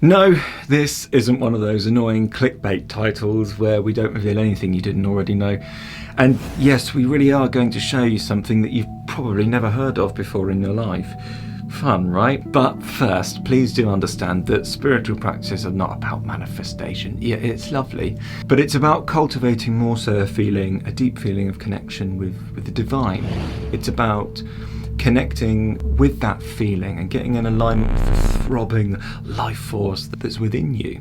No, this isn't one of those annoying clickbait titles where we don't reveal anything you didn't already know. And yes, we really are going to show you something that you've probably never heard of before in your life. Fun, right? But first, please do understand that spiritual practices are not about manifestation. Yeah, it's lovely, but it's about cultivating more so a deep feeling of connection with the divine. It's about connecting with that feeling and getting in alignment with the throbbing life force that's within you.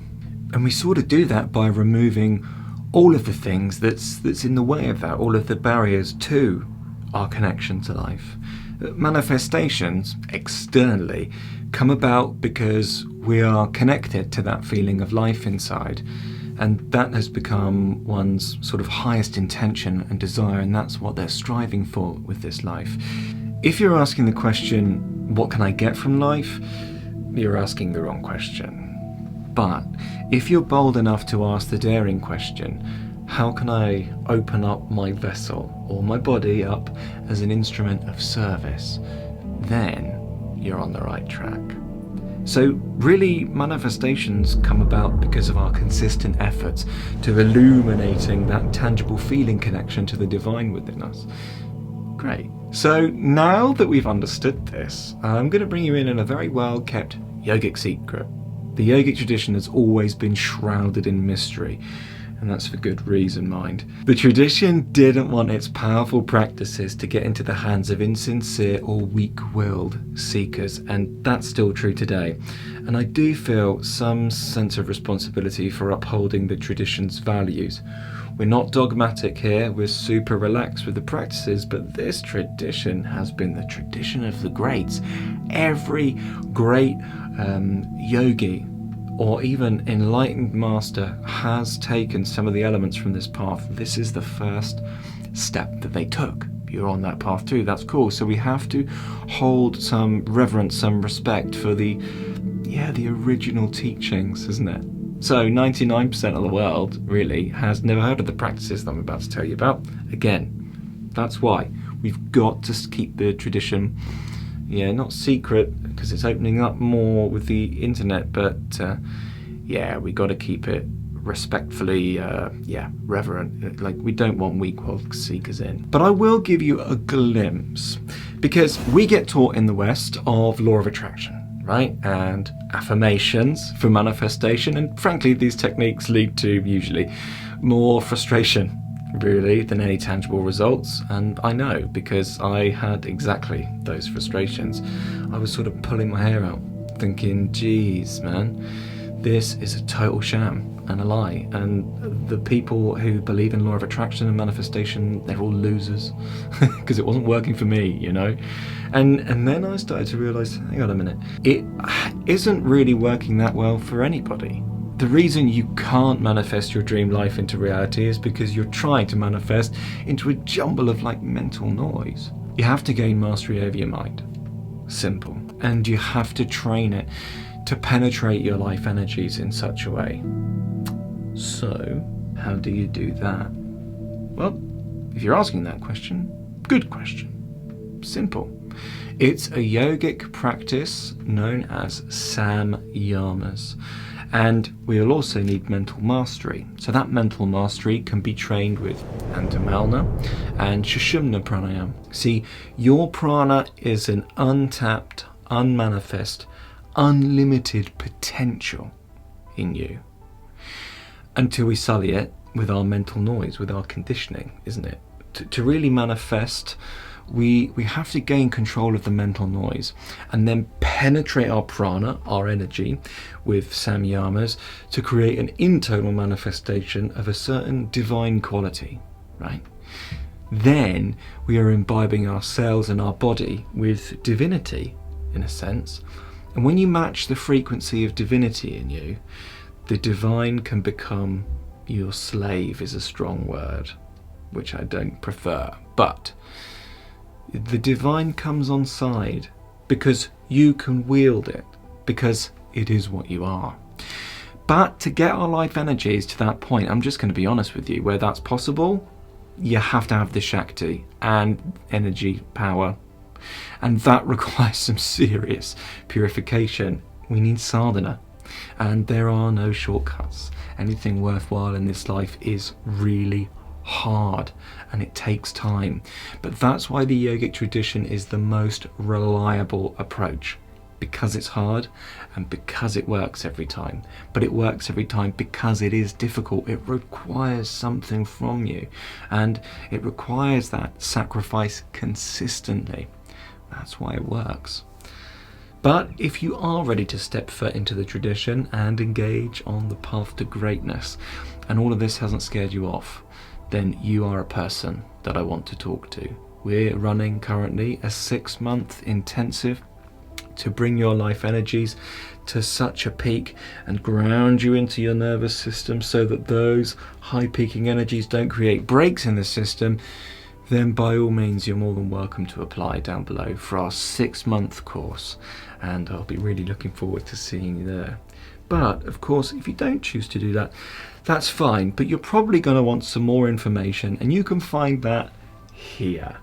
And we sort of do that by removing all of the things that's in the way of that, all of the barriers to our connection to life. Manifestations, externally, come about because we are connected to that feeling of life inside, and that has become one's sort of highest intention and desire, and that's what they're striving for with this life. If you're asking the question, what can I get from life? You're asking the wrong question. But if you're bold enough to ask the daring question, how can I open up my vessel or my body up as an instrument of service? Then you're on the right track. So really, manifestations come about because of our consistent efforts to illuminating that tangible feeling connection to the divine within us. Great. So now that we've understood this, I'm going to bring you in a very well kept yogic secret. The yogic tradition has always been shrouded in mystery, and that's for good reason, mind. The tradition didn't want its powerful practices to get into the hands of insincere or weak-willed seekers, and that's still true today. And I do feel some sense of responsibility for upholding the tradition's values. We're not dogmatic here, we're super relaxed with the practices, but this tradition has been the tradition of the greats. Every great yogi or even enlightened master has taken some of the elements from this path. This is the first step that they took. You're on that path too, that's cool. So we have to hold some reverence, some respect for the original teachings, isn't it? So 99% of the world really has never heard of the practices that I'm about to tell you about. Again, that's why we've got to keep the tradition, not secret, because it's opening up more with the internet, but we got to keep it respectfully, reverent. Like, we don't want weak-willed seekers in. But I will give you a glimpse, because we get taught in the West of law of attraction, right? And affirmations for manifestation, and frankly, these techniques lead to usually more frustration, really, than any tangible results. And I know, because I had exactly those frustrations. I was sort of pulling my hair out, thinking, geez, man, this is a total sham and a lie. And the people who believe in law of attraction and manifestation, they're all losers, because it wasn't working for me, And then I started to realise, hang on a minute, it isn't really working that well for anybody. The reason you can't manifest your dream life into reality is because you're trying to manifest into a jumble of mental noise. You have to gain mastery over your mind. Simple. And you have to train it to penetrate your life energies in such a way. So, how do you do that? Well, if you're asking that question, good question. Simple. It's a yogic practice known as samyamas. And we'll also need mental mastery. So that mental mastery can be trained with antamalna and sushumna pranayama. See, your prana is an untapped, unmanifest, unlimited potential in you. Until we sully it with our mental noise, with our conditioning, isn't it? To really manifest, we have to gain control of the mental noise and then penetrate our prana, our energy, with samyamas to create an internal manifestation of a certain divine quality, right? Then we are imbibing our cells and our body with divinity, in a sense. And when you match the frequency of divinity in you, the divine can become your slave, is a strong word, which I don't prefer, but the divine comes on side because you can wield it, because it is what you are. But to get our life energies to that point, I'm just going to be honest with you, where that's possible, you have to have the Shakti and energy power. And that requires some serious purification. We need sadhana. and there are no shortcuts. Anything worthwhile in this life is really hard and it takes time, but that's why the yogic tradition is the most reliable approach, because it's hard and because it works every time. But it works every time because it is difficult. It requires something from you, and it requires that sacrifice consistently. That's why it works. But if you are ready to step foot into the tradition and engage on the path to greatness, and all of this hasn't scared you off, then you are a person that I want to talk to. We're running currently a 6-month intensive to bring your life energies to such a peak and ground you into your nervous system so that those high peaking energies don't create breaks in the system. Then by all means you're more than welcome to apply down below for our 6-month course, and I'll be really looking forward to seeing you there. But of course, if you don't choose to do that, that's fine, but you're probably going to want some more information, and you can find that here.